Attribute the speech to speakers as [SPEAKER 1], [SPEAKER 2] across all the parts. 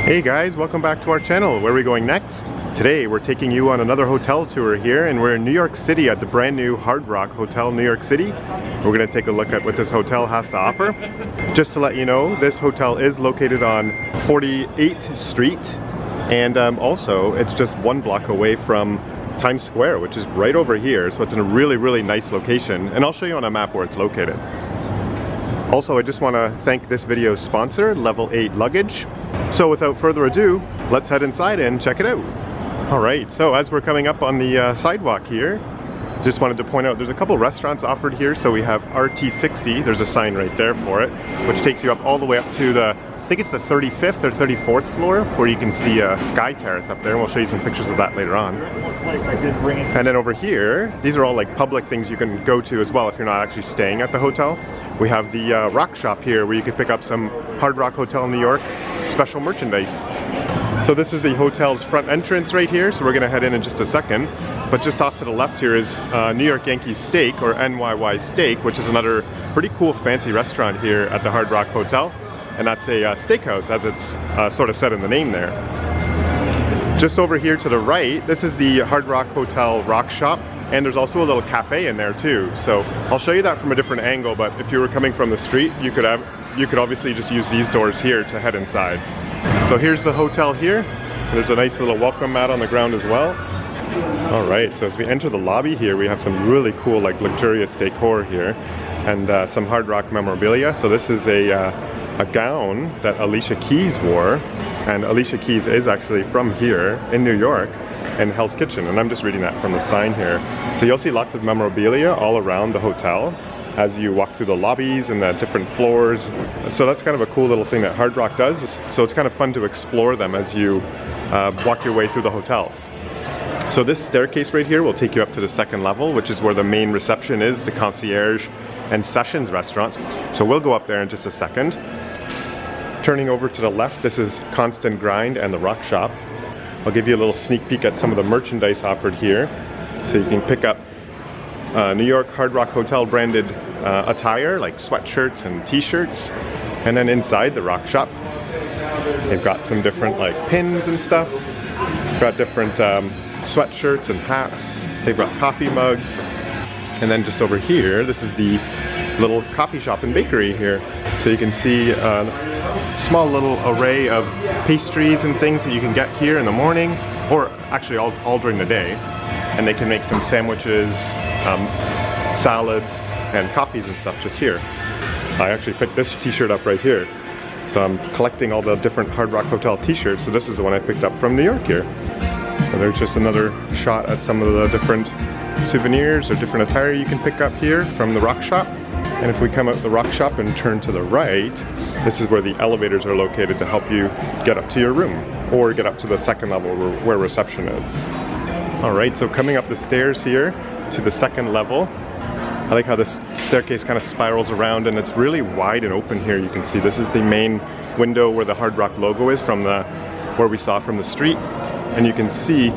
[SPEAKER 1] Hey guys, welcome back to our channel. Where are we going next? Today we're taking you on another hotel tour here, and we're in New York City at the brand new Hard Rock Hotel, New York City. We're going to take a look at what this hotel has to offer. Just to let you know, this hotel is located on 48th Street, and also it's just one block away from Times Square, which is right over here. So it's in a really nice location, and I'll show you on a map where it's located. Also, I just want to thank this video's sponsor, Level 8 Luggage. So without further ado, let's head inside and check it out. Alright, so as we're coming up on the sidewalk here, just wanted to point out there's a couple restaurants offered here. So we have RT60, there's a sign right there for it, which takes you up all the way up to the, I think it's the 35th or 34th floor, where you can see a Sky Terrace up there, and we'll show you some pictures of that later on. And then over here, these are all like public things you can go to as well if you're not actually staying at the hotel. We have the Rock Shop here, where you can pick up some Hard Rock Hotel New York special merchandise. So this is the hotel's front entrance right here, so we're going to head in just a second. But just off to the left here is New York Yankees Steak, or NYY Steak, which is another pretty cool fancy restaurant here at the Hard Rock Hotel. And that's a steakhouse, as it's sort of said in the name there. Just over here to the right, this is the Hard Rock Hotel Rock Shop, and there's also a little cafe in there too. So I'll show you that from a different angle, but if you were coming from the street, you could obviously just use these doors here to head inside. So here's the hotel here. There's a nice little welcome mat on the ground as well. Alright, so as we enter the lobby here, we have some really cool, like, luxurious decor here, and some Hard Rock memorabilia. So this is a gown that Alicia Keys wore, and Alicia Keys is actually from here in New York, in Hell's Kitchen, and I'm just reading that from the sign here. So you'll see lots of memorabilia all around the hotel as you walk through the lobbies and the different floors. So that's kind of a cool little thing that Hard Rock does. So it's kind of fun to explore them as you walk your way through the hotels. So this staircase right here will take you up to the second level, which is where the main reception is, the concierge and sessions restaurants. So we'll go up there in just a second. Turning over to the left, this is Constant Grind and the Rock Shop. I'll give you a little sneak peek at some of the merchandise offered here. So you can pick up New York Hard Rock Hotel branded attire, like sweatshirts and t-shirts. And then inside the Rock Shop, they've got some different like pins and stuff. They've got different sweatshirts and hats. They've got coffee mugs. And then just over here, this is the little coffee shop and bakery here. So you can see a small little array of pastries and things that you can get here in the morning, or actually all during the day. And they can make some sandwiches, salads, and coffees and stuff just here. I actually picked this t-shirt up right here. So I'm collecting all the different Hard Rock Hotel t-shirts. So this is the one I picked up from New York here. So there's just another shot at some of the different souvenirs or different attire you can pick up here from the Rock Shop. And if we come out the Rock Shop and turn to the right, this is where the elevators are located to help you get up to your room, or get up to the second level where reception is. Alright, so coming up the stairs here to the second level, I like how this staircase kind of spirals around, and it's really wide and open here. You can see this is the main window where the Hard Rock logo is from where we saw from the street. And you can see,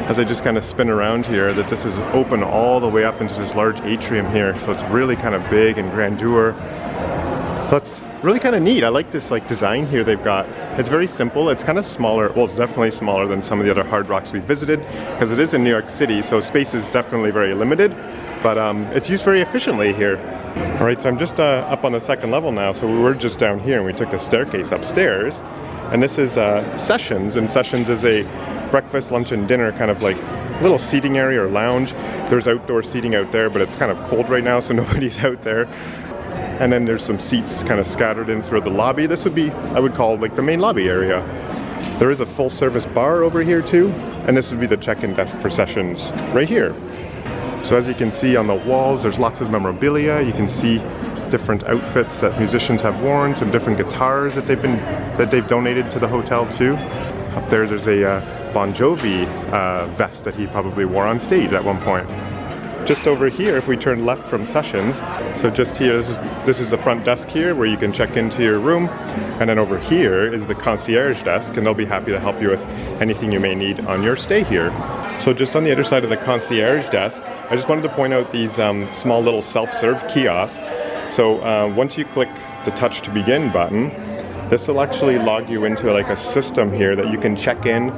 [SPEAKER 1] as I just kind of spin around here, that this is open all the way up into this large atrium here. So it's really kind of big and grandeur. That's really kind of neat. I like this like design here they've got. It's very simple. It's kind of smaller. Well, it's definitely smaller than some of the other Hard Rocks we visited, because it is in New York City, so space is definitely very limited. But it's used very efficiently here. All right, so I'm just up on the second level now. So we were just down here and we took the staircase upstairs. And this is Sessions, and Sessions is a breakfast, lunch, and dinner kind of like little seating area or lounge. There's outdoor seating out there, but it's kind of cold right now, so nobody's out there. And then there's some seats kind of scattered in through the lobby. This would be, I would call, like the main lobby area. There is a full service bar over here too, and this would be the check-in desk for Sessions right here. So as you can see on the walls, there's lots of memorabilia. You can see different outfits that musicians have worn, some different guitars that they've donated to the hotel too. Up there's a Bon Jovi vest that he probably wore on stage at one point. Just over here, if we turn left from Sessions, so just here, this is the front desk here where you can check into your room. And then over here is the concierge desk, and they'll be happy to help you with anything you may need on your stay here. So just on the other side of the concierge desk, I just wanted to point out these small little self-serve kiosks. So once you click the touch to begin button, This will actually log you into like a system here that you can check in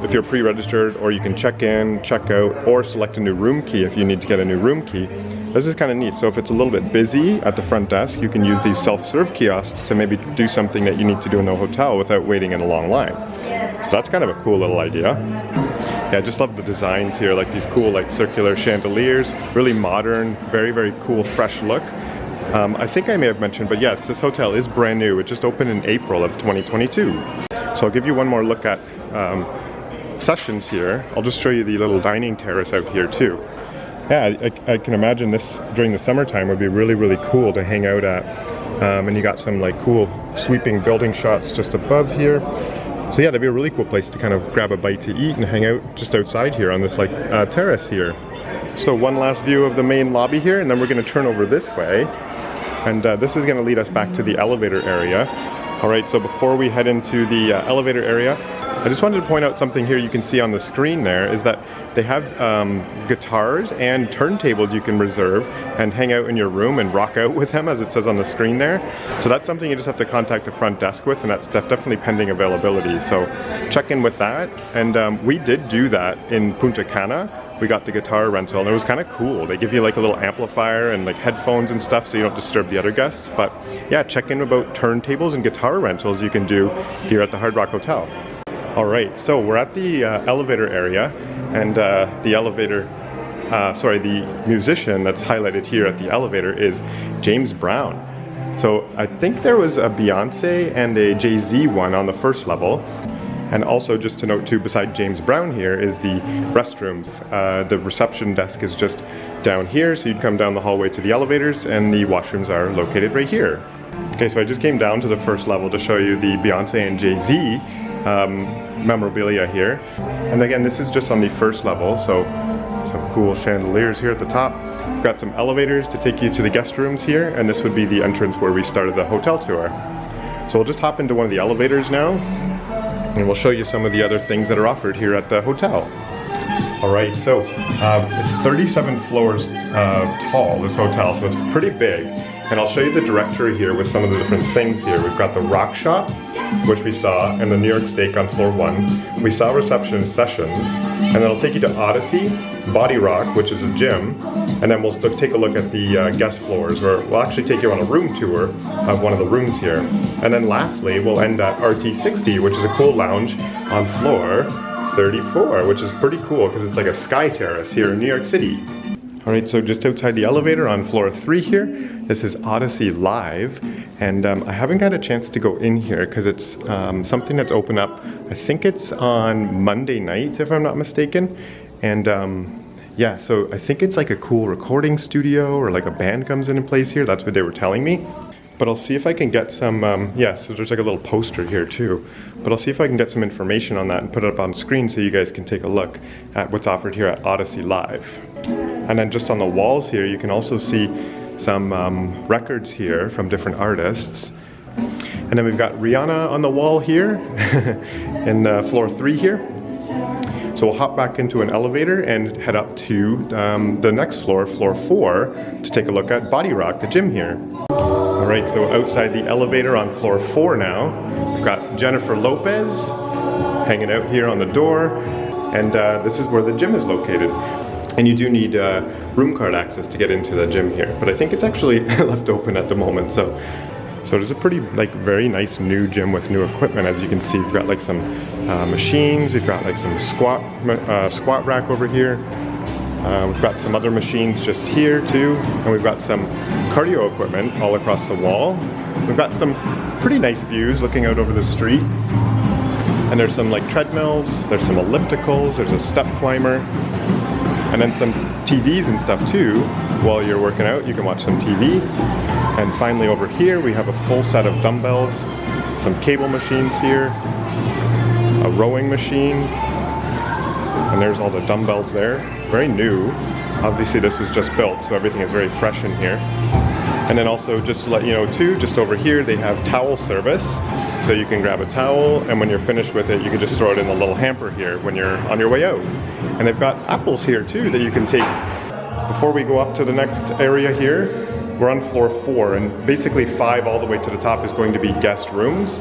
[SPEAKER 1] if you're pre-registered, or you can check in, check out, or select a new room key if you need to get a new room key. This is kind of neat. So if it's a little bit busy at the front desk, you can use these self-serve kiosks to maybe do something that you need to do in the hotel without waiting in a long line. So that's kind of a cool little idea. Yeah, I just love the designs here, like these cool like circular chandeliers, really modern, very, very cool, fresh look. I think I may have mentioned, but yes, this hotel is brand new. It just opened in April of 2022. So I'll give you one more look at sessions here. I'll just show you the little dining terrace out here too. Yeah, I can imagine this during the summertime would be really, really cool to hang out at. And you got some like cool sweeping building shots just above here. So yeah, that'd be a really cool place to kind of grab a bite to eat and hang out just outside here on this like terrace here. So one last view of the main lobby here, and then we're going to turn over this way. And this is going to lead us back to the elevator area. All right, so before we head into the elevator area, I just wanted to point out something here you can see on the screen there, is that they have guitars and turntables you can reserve and hang out in your room and rock out with them, as it says on the screen there. So that's something you just have to contact the front desk with, and that's definitely pending availability. So check in with that. And we did do that in Punta Cana. We got the guitar rental, and it was kind of cool. They give you like a little amplifier and like headphones and stuff so you don't disturb the other guests. But yeah, check in about turntables and guitar rentals you can do here at the Hard Rock Hotel. All right, so we're at the elevator area, and the musician that's highlighted here at the elevator is James Brown. So I think there was a Beyonce and a Jay-Z one on the first level. And also, just to note too, beside James Brown here is the restrooms. The reception desk is just down here, so you'd come down the hallway to the elevators, and the washrooms are located right here. Okay, so I just came down to the first level to show you the Beyonce and Jay-Z memorabilia here. And again, this is just on the first level, so some cool chandeliers here at the top. We've got some elevators to take you to the guest rooms here, and this would be the entrance where we started the hotel tour. So we'll just hop into one of the elevators now, and we'll show you some of the other things that are offered here at the hotel. All right, so it's 37 floors tall, this hotel, so it's pretty big. And I'll show you the directory here with some of the different things here. We've got the Rock Shop, which we saw, and the New York Steak on floor 1. We saw reception sessions, and then it'll take you to Audacy, Body Rock, which is a gym, and then we'll take a look at the guest floors, where we'll actually take you on a room tour of one of the rooms here. And then lastly, we'll end at RT60, which is a cool lounge on floor 34, which is pretty cool because it's like a sky terrace here in New York City. All right, so just outside the elevator on floor 3 here, this is Audacy Live, and I haven't got a chance to go in here because it's something that's open up, I think it's on Monday night, if I'm not mistaken. And yeah, so I think it's like a cool recording studio, or like a band comes in place here. That's what they were telling me. But I'll see if I can get some, yeah, so there's like a little poster here too. But I'll see if I can get some information on that and put it up on screen so you guys can take a look at what's offered here at Audacy Live. And then just on the walls here, you can also see some records here from different artists. And then we've got Rihanna on the wall here in floor 3 here. So we'll hop back into an elevator and head up to the next floor, floor 4, to take a look at Body Rock, the gym here. All right, so outside the elevator on floor 4 now, we've got Jennifer Lopez hanging out here on the door, and this is where the gym is located. And you do need room card access to get into the gym here, but I think it's actually left open at the moment. So there's a pretty, like, very nice new gym with new equipment. As you can see, we've got like some machines. We've got like some squat rack over here. We've got some other machines just here too, and we've got some cardio equipment all across the wall. We've got some pretty nice views looking out over the street. And there's some like treadmills. There's some ellipticals. There's a step climber. And then some TVs and stuff too. While you're working out, you can watch some TV. And finally over here, we have a full set of dumbbells, some cable machines here, a rowing machine, and there's all the dumbbells there. Very new. Obviously this was just built, so everything is very fresh in here. And then also, just to let you know too, just over here they have towel service. So you can grab a towel, and when you're finished with it, you can just throw it in the little hamper here when you're on your way out. And they've got apples here too that you can take. Before we go up to the next area here, We're on floor 4, and basically 5 all the way to the top is going to be guest rooms.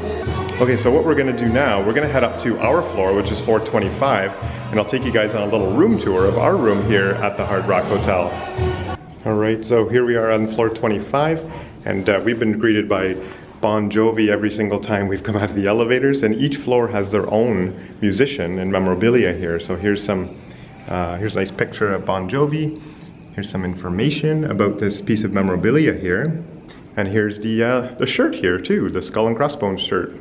[SPEAKER 1] Okay, so what we're gonna do now, we're gonna head up to our floor, which is floor 25, and I'll take you guys on a little room tour of our room here at the Hard Rock Hotel. All right, so here we are on floor 25, and we've been greeted by Bon Jovi every single time we've come out of the elevators, and each floor has their own musician and memorabilia here. So here's a nice picture of Bon Jovi. Here's some information about this piece of memorabilia here. And here's the shirt here too, the Skull and Crossbones shirt.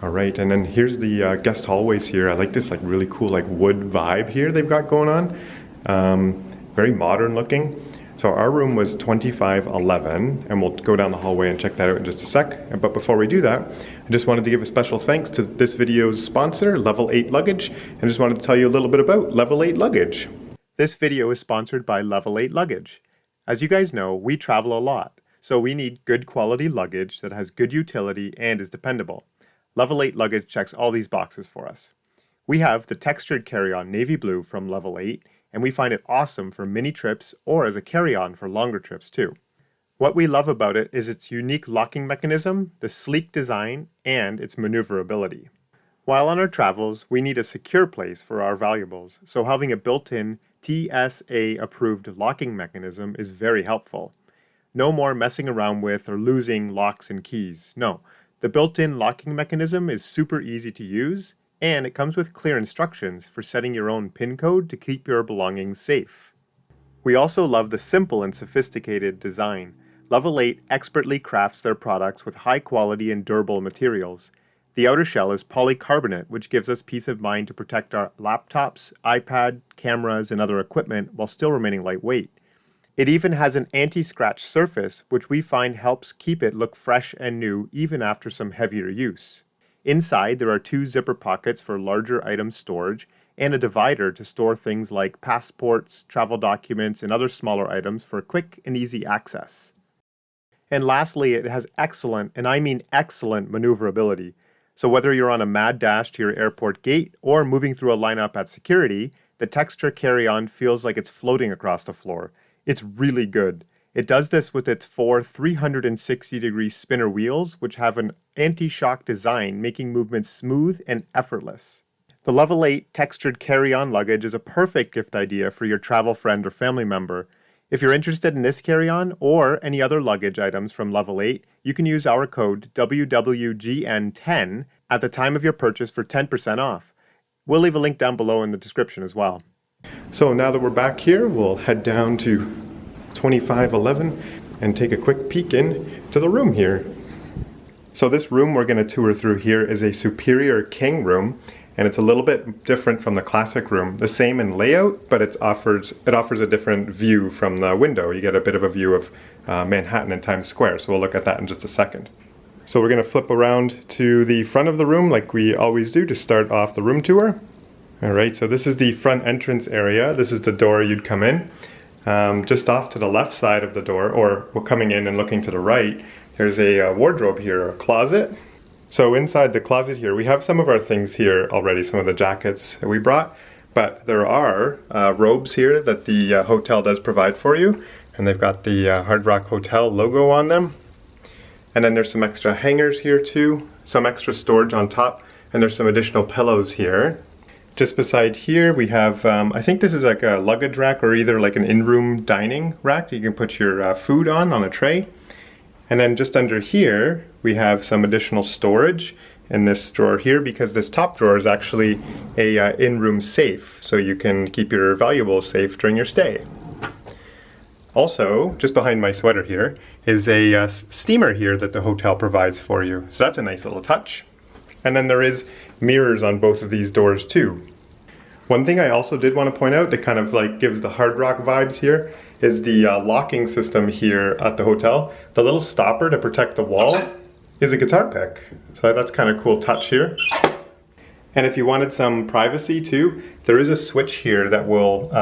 [SPEAKER 1] All right, and then here's the guest hallways here. I like this like really cool like wood vibe here they've got going on. Very modern looking. So our room was 2511, and we'll go down the hallway and check that out in just a sec. But before we do that, I just wanted to give a special thanks to this video's sponsor, Level 8 Luggage, and just wanted to tell you a little bit about Level 8 Luggage. This video is sponsored by Level 8 Luggage. As you guys know, we travel a lot, so we need good quality luggage that has good utility and is dependable. Level 8 Luggage checks all these boxes for us. We have the textured carry-on navy blue from Level 8, and we find it awesome for mini trips or as a carry-on for longer trips too. What we love about it is its unique locking mechanism, the sleek design, and its maneuverability. While on our travels, we need a secure place for our valuables, so having a built-in TSA-approved locking mechanism is very helpful. No more messing around with or losing locks and keys. No, the built-in locking mechanism is super easy to use, and it comes with clear instructions for setting your own PIN code to keep your belongings safe. We also love the simple and sophisticated design. Level 8 expertly crafts their products with high quality and durable materials. The outer shell is polycarbonate, which gives us peace of mind to protect our laptops, iPad, cameras, and other equipment while still remaining lightweight. It even has an anti-scratch surface, which we find helps keep it look fresh and new even after some heavier use. Inside, there are 2 zipper pockets for larger item storage and a divider to store things like passports, travel documents, and other smaller items for quick and easy access. And lastly, it has excellent, and I mean excellent, maneuverability. So whether you're on a mad dash to your airport gate or moving through a lineup at security, the texture carry-on feels like it's floating across the floor. It's really good. It does this with its 4 360-degree spinner wheels, which have an anti-shock design, making movements smooth and effortless. The Level 8 textured carry-on luggage is a perfect gift idea for your travel friend or family member. If you're interested in this carry-on or any other luggage items from Level 8, you can use our code WWGN10 at the time of your purchase for 10% off. We'll leave a link down below in the description as well. So now that we're back here, we'll head down to 2511 and take a quick peek in to the room here. So this room we're going to tour through here is a Superior King room, and it's a little bit different from the classic room. The same in layout, but it offers a different view from the window. You get a bit of a view of Manhattan and Times Square, so we'll look at that in just a second. So we're going to flip around to the front of the room like we always do to start off the room tour. Alright, so this is the front entrance area. This is the door you'd come in. Just off to the left side of the door, or we're coming in and looking to the right, there's a wardrobe here, a closet. So inside the closet here, we have some of our things here already, some of the jackets that we brought, but there are robes here that the hotel does provide for you, and they've got the Hard Rock Hotel logo on them. And then there's some extra hangers here too, some extra storage on top, and there's some additional pillows here. Just beside here we have, I think this is like a luggage rack or either like an in-room dining rack that you can put your food on a tray. And then just under here we have some additional storage in this drawer here, because this top drawer is actually a in-room safe, so you can keep your valuables safe during your stay. Also, just behind my sweater here is a steamer here that the hotel provides for you, so that's a nice little touch. And then there is mirrors on both of these doors too. One thing I also did want to point out that kind of like gives the Hard Rock vibes here is the locking system here at the hotel. The little stopper to protect the wall is a guitar pick. So that's kind of cool touch here. And if you wanted some privacy too, there is a switch here that will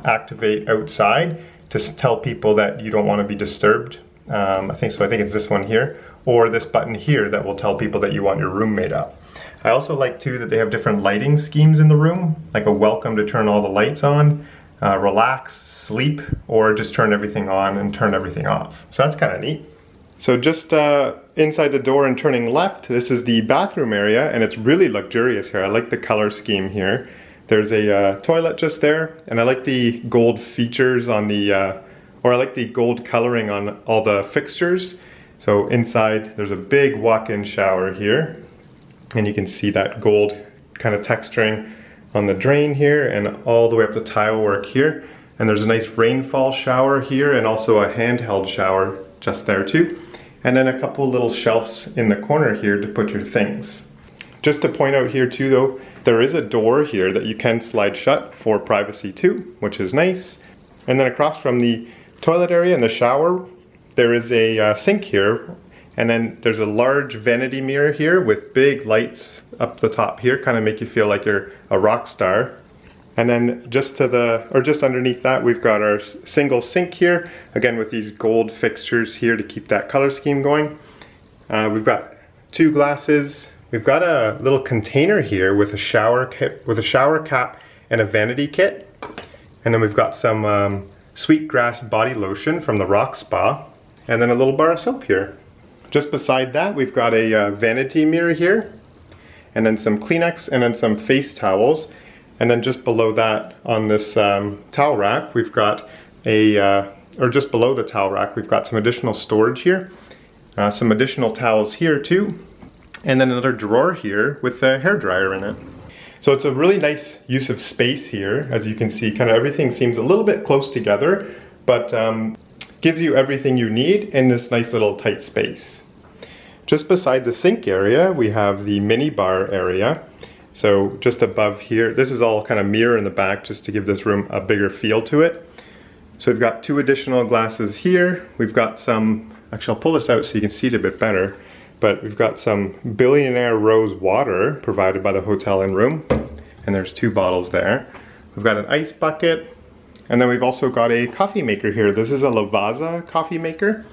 [SPEAKER 1] activate outside to tell people that you don't want to be disturbed. I think it's this one here, or this button here that will tell people that you want your room made up. I also like too that they have different lighting schemes in the room, like a welcome to turn all the lights on, relax, sleep, or just turn everything on and turn everything off. So that's kind of neat. So just inside the door and turning left, this is the bathroom area, and it's really luxurious here. I like the color scheme here. There's a toilet just there, and I like the gold features on the, or I like the gold coloring on all the fixtures. So inside, there's a big walk-in shower here, and you can see that gold kind of texturing on the drain here and all the way up the tile work here. And there's a nice rainfall shower here and also a handheld shower just there too. And then a couple little shelves in the corner here to put your things. Just to point out here too though, there is a door here that you can slide shut for privacy too, which is nice. And then across from the toilet area and the shower, there is a sink here. And then there's a large vanity mirror here with big lights up the top here, kind of make you feel like you're a rock star. And then just to the, or just underneath that, we've got our single sink here, again with these gold fixtures here to keep that color scheme going. We've got 2 glasses. We've got a little container here with a shower kit, with a shower cap and a vanity kit. And then we've got some Sweetgrass body lotion from the Rock Spa, and then a little bar of soap here. Just beside that, we've got a vanity mirror here, and then some Kleenex, and then some face towels. And then just below that on this towel rack, we've got a, or just below the towel rack, we've got some additional storage here. Some additional towels here too. And then another drawer here with a hairdryer in it. So it's a really nice use of space here. As you can see, kind of everything seems a little bit close together, but gives you everything you need in this nice little tight space. Just beside the sink area, we have the mini bar area. So just above here, this is all kind of mirror in the back just to give this room a bigger feel to it. So we've got 2 additional glasses here. We've got some, actually I'll pull this out so you can see it a bit better, but we've got some Billionaire Rose water provided by the hotel in room, and there's 2 bottles there. We've got an ice bucket, and then we've also got a coffee maker here. This is a Lavazza coffee maker,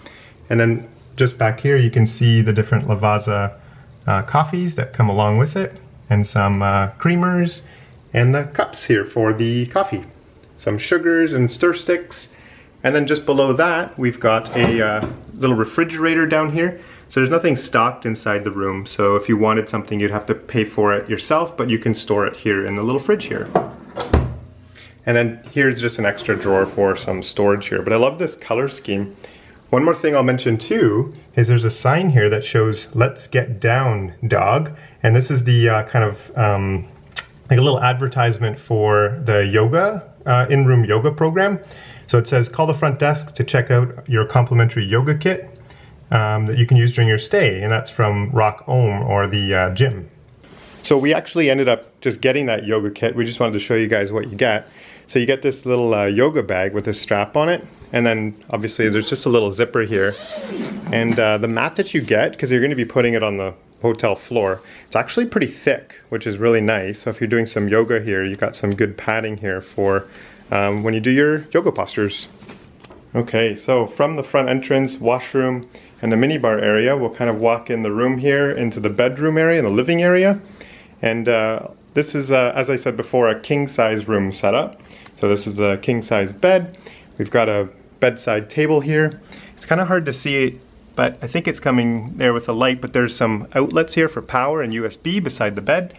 [SPEAKER 1] and then just back here you can see the different Lavazza coffees that come along with it, and some creamers, and the cups here for the coffee. Some sugars and stir sticks. And then just below that, we've got a little refrigerator down here. So there's nothing stocked inside the room. So if you wanted something, you'd have to pay for it yourself, but you can store it here in the little fridge here. And then here's just an extra drawer for some storage here. But I love this color scheme. One more thing I'll mention too is there's a sign here that shows "Let's Get Down, Dog," and this is the kind of like a little advertisement for the yoga in-room yoga program. So it says, "Call the front desk to check out your complimentary yoga kit that you can use during your stay," and that's from Rock Ohm, or the gym. So we actually ended up just getting that yoga kit. We just wanted to show you guys what you get. So you get this little yoga bag with a strap on it. And then obviously there's just a little zipper here. And the mat that you get, because you're going to be putting it on the hotel floor, it's actually pretty thick, which is really nice. So if you're doing some yoga here, you've got some good padding here for when you do your yoga postures. Okay, so from the front entrance, washroom, and the minibar area, we'll kind of walk in the room here into the bedroom area and the living area. And this is, as I said before, a king-size room setup. So this is a king-size bed. We've got a bedside table here. It's kind of hard to see, but I think it's coming there with the light, but there's some outlets here for power and USB beside the bed.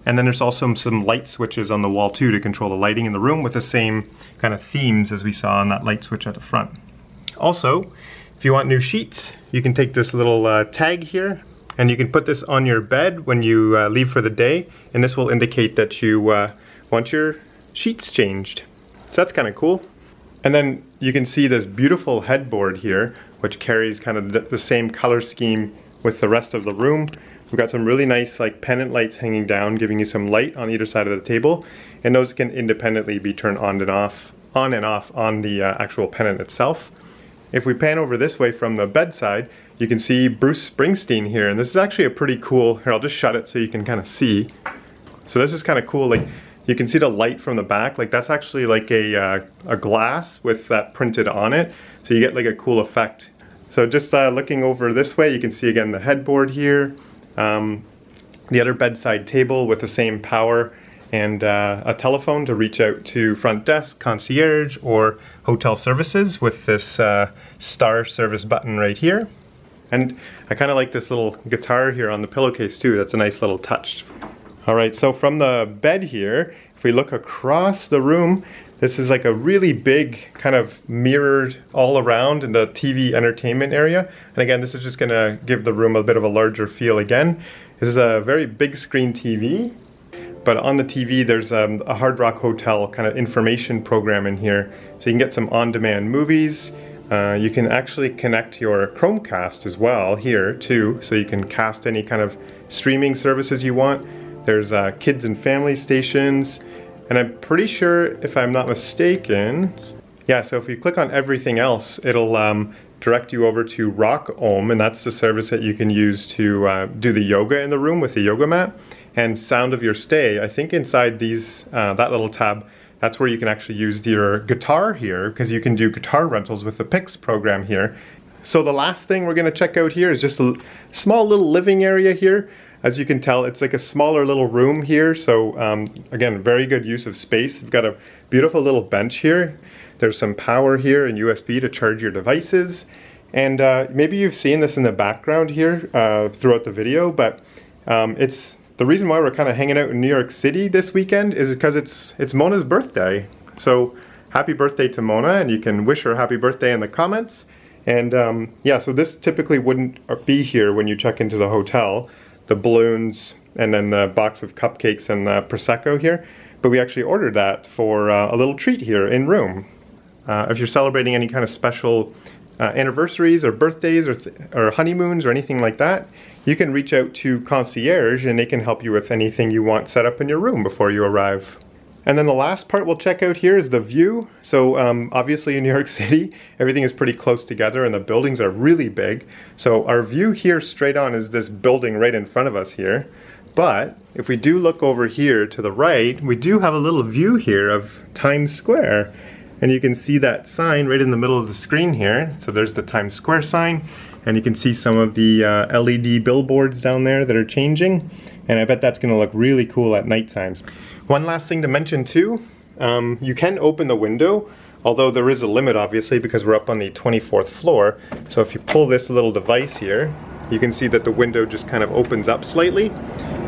[SPEAKER 1] And then there's also some light switches on the wall too to control the lighting in the room with the same kind of themes as we saw on that light switch at the front. Also, if you want new sheets, you can take this little tag here and you can put this on your bed when you leave for the day, and this will indicate that you want your sheets changed. So that's kind of cool. And then you can see this beautiful headboard here, which carries kind of the same color scheme with the rest of the room. We've got some really nice like pendant lights hanging down, giving you some light on either side of the table, and those can independently be turned on and off on the actual pendant itself. If we pan over this way from the bedside, you can see Bruce Springsteen here, and this is actually a pretty cool, here I'll just shut it so you can kind of see. So this is kind of cool, like you can see the light from the back, like that's actually like a glass with that printed on it, so you get like a cool effect. So just looking over this way, you can see again the headboard here, the other bedside table with the same power and a telephone to reach out to front desk, concierge, or hotel services with this star service button right here. And I kind of like this little guitar here on the pillowcase too. That's a nice little touch. All right, so from the bed here, if we look across the room, this is like a really big kind of mirrored all around in the TV entertainment area. And again, this is just gonna give the room a bit of a larger feel again. This is a very big screen TV, but on the TV there's a Hard Rock Hotel kind of information program in here. So you can get some on-demand movies. You can actually connect your Chromecast as well here too, so you can cast any kind of streaming services you want. There's kids and family stations, and I'm pretty sure, if I'm not mistaken, yeah, so if you click on everything else, it'll direct you over to Rock Om, and that's the service that you can use to do the yoga in the room with the yoga mat. And Sound of Your Stay, I think inside these that little tab, that's where you can actually use your guitar here, because you can do guitar rentals with the Pix program here. So the last thing we're going to check out here is just a small little living area here. As you can tell, it's like a smaller little room here. So again, very good use of space. We've got a beautiful little bench here. There's some power here and USB to charge your devices. And maybe you've seen this in the background here throughout the video, but it's the reason why we're kind of hanging out in New York City this weekend is because it's Mona's birthday. So happy birthday to Mona, and you can wish her happy birthday in the comments. And yeah, so this typically wouldn't be here when you check into the hotel, the balloons and then the box of cupcakes and the Prosecco here. But we actually ordered that for a little treat here in room. If you're celebrating any kind of special anniversaries or birthdays or honeymoons or anything like that, you can reach out to concierge and they can help you with anything you want set up in your room before you arrive. And then the last part we'll check out here is the view. So obviously in New York City, everything is pretty close together and the buildings are really big. So our view here straight on is this building right in front of us here. But if we do look over here to the right, we do have a little view here of Times Square. And you can see that sign right in the middle of the screen here. So there's the Times Square sign. And you can see some of the LED billboards down there that are changing. And I bet that's going to look really cool at night times. One last thing to mention too, you can open the window, although there is a limit obviously because we're up on the 24th floor. So if you pull this little device here, you can see that the window just kind of opens up slightly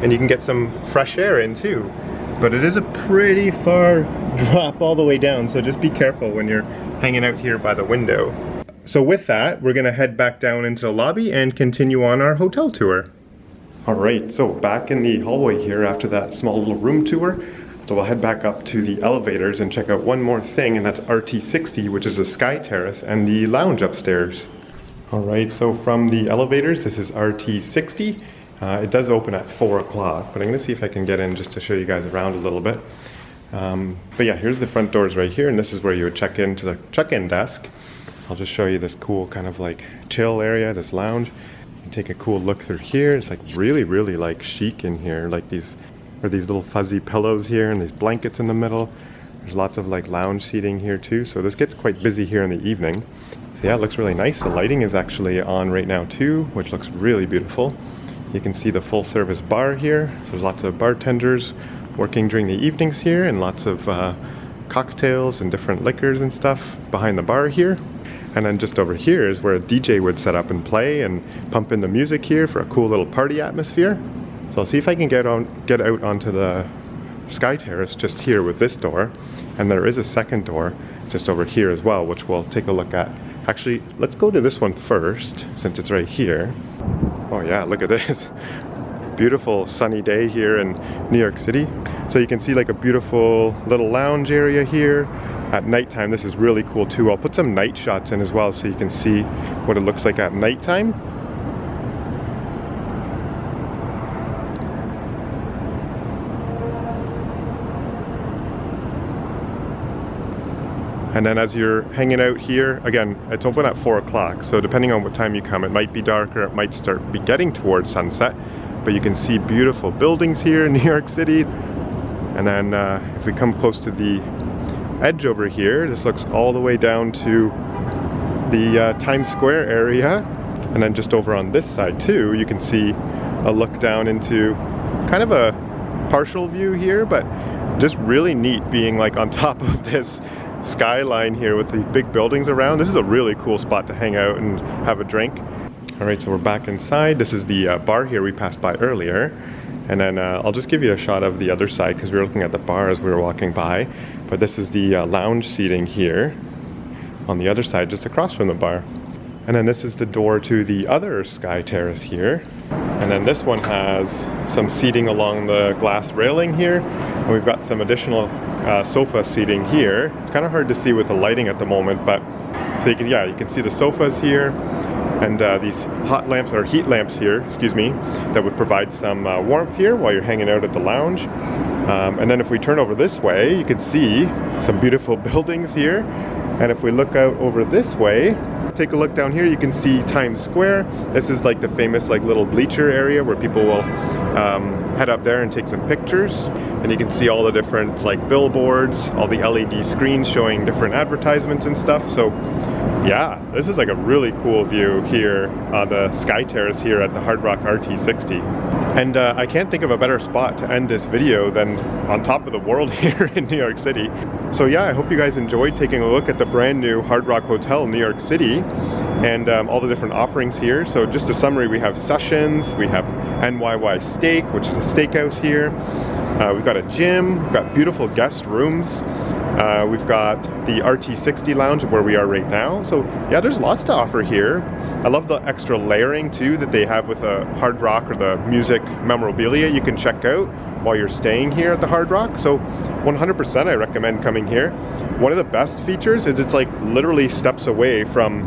[SPEAKER 1] and you can get some fresh air in too. But it is a pretty far drop all the way down, so just be careful when you're hanging out here by the window. So with that, we're gonna head back down into the lobby and continue on our hotel tour. All right, so back in the hallway here after that small little room tour. So we'll head back up to the elevators and check out one more thing, and that's RT60, which is the Sky Terrace and the lounge upstairs. All right, so from the elevators, this is RT60. It does open at 4 o'clock, but I'm gonna see if I can get in just to show you guys around a little bit. But yeah, here's the front doors right here, and this is where you would check in to the check-in desk. I'll just show you this cool kind of like chill area, this lounge. You can take a cool look through here. It's like really like chic in here. Like these little fuzzy pillows here and these blankets in the middle. There's lots of like lounge seating here too. So this gets quite busy here in the evening. So yeah, it looks really nice. The lighting is actually on right now too, which looks really beautiful. You can see the full service bar here. So there's lots of bartenders working during the evenings here and lots of cocktails and different liquors and stuff behind the bar here. And then just over here is where a DJ would set up and play and pump in the music here for a cool little party atmosphere. So I'll see if I can get out onto the Sky Terrace just here with this door. And there is a second door just over here as well, which we'll take a look at. Actually, let's go to this one first since it's right here. Oh yeah, look at this. Beautiful sunny day here in New York City. So you can see like a beautiful little lounge area here. At nighttime, this is really cool too. I'll put some night shots in as well so you can see what it looks like at nighttime. And then as you're hanging out here, again, it's open at 4 o'clock. So depending on what time you come, it might be darker, it might start be getting towards sunset. But you can see beautiful buildings here in New York City. And then if we come close to the edge over here, this looks all the way down to the Times Square area. And then just over on this side too, you can see a look down into kind of a partial view here, but just really neat being like on top of this skyline here with these big buildings around. This is a really cool spot to hang out and have a drink. All right, so we're back inside. This is the bar here we passed by earlier. And then I'll just give you a shot of the other side because we were looking at the bar as we were walking by. But this is the lounge seating here on the other side, just across from the bar. And then this is the door to the other sky terrace here. And then this one has some seating along the glass railing here. And we've got some additional sofa seating here. It's kind of hard to see with the lighting at the moment, but so you can see the sofas here. And these hot lamps, or heat lamps here, excuse me, that would provide some warmth here while you're hanging out at the lounge. And then if we turn over this way, you can see some beautiful buildings here. And if we look out over this way, take a look down here, you can see Times Square. This is like the famous like little bleacher area where people will head up there and take some pictures. And you can see all the different like billboards, all the LED screens showing different advertisements and stuff. So yeah, this is like a really cool view here on the Sky Terrace here at the Hard Rock RT60. And I can't think of a better spot to end this video than on top of the world here in New York City. So yeah, I hope you guys enjoyed taking a look at the brand new Hard Rock Hotel in New York City and all the different offerings here. So just a summary, we have sessions, we have NYY Steak, which is a steakhouse here. We've got a gym, we've got beautiful guest rooms. We've got the RT60 Lounge where we are right now. So yeah, there's lots to offer here. I love the extra layering too that they have with the Hard Rock or the music memorabilia you can check out while you're staying here at the Hard Rock. So 100% I recommend coming here. One of the best features is it's like literally steps away from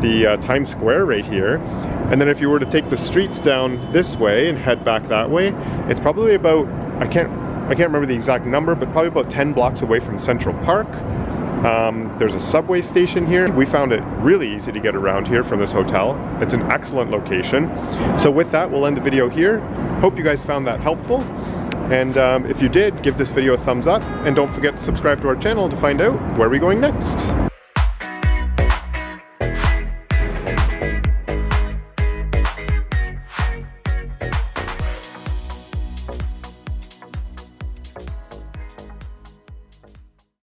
[SPEAKER 1] the Times Square right here. And then if you were to take the streets down this way and head back that way, it's probably about, I can't remember the exact number, but probably about 10 blocks away from Central Park. There's a subway station here. We found it really easy to get around here from this hotel. It's an excellent location. So with that, we'll end the video here. Hope you guys found that helpful. And if you did, give this video a thumbs up. And don't forget to subscribe to our channel to find out where we're going next.